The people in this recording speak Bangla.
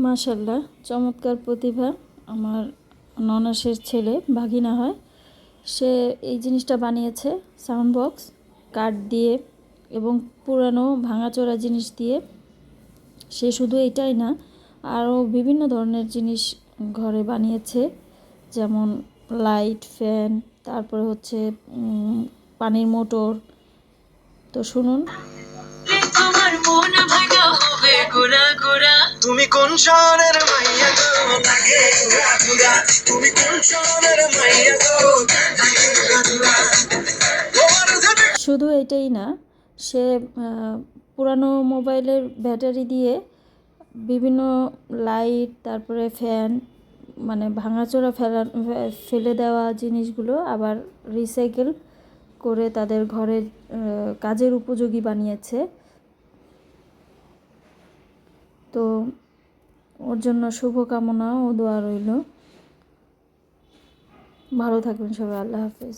মাশাআল্লাহ, চমৎকার প্রতিভা। আমার ননাসের ছেলে, ভাগিনা হয়। সে এই জিনিসটা বানিয়েছে, সাউন্ড বক্স কাঠ দিয়ে এবং পুরানো ভাঙাচোরা জিনিস দিয়ে। সে শুধু এটাই না, আরও বিভিন্ন ধরনের জিনিস ঘরে বানিয়েছে, যেমন লাইট, ফ্যান, তারপরে হচ্ছে পানির মোটর। তো শুনুন। আমার মন ভাঙা হবে গোরা গোরা, তুমি কোন শহরের মাইয়া গো লাগে গোরা গোরা, তুমি কোন শহরের মাইয়া গো লাগে গোরা গোরা। শুধু এটাই না, সে পুরানো মোবাইলের ব্যাটারি দিয়ে বিভিন্ন লাইট, তারপরে ফ্যান, মানে ভাঙাচোরা ফেলে দেওয়া জিনিসগুলো আবার রিসাইকেল করে তাদের ঘরের কাজের উপযোগী বানিয়েছে। তো ওর জন্য শুভকামনা ও দোয়া রইল। ভালো থাকবেন সবাই। আল্লাহ হাফেজ।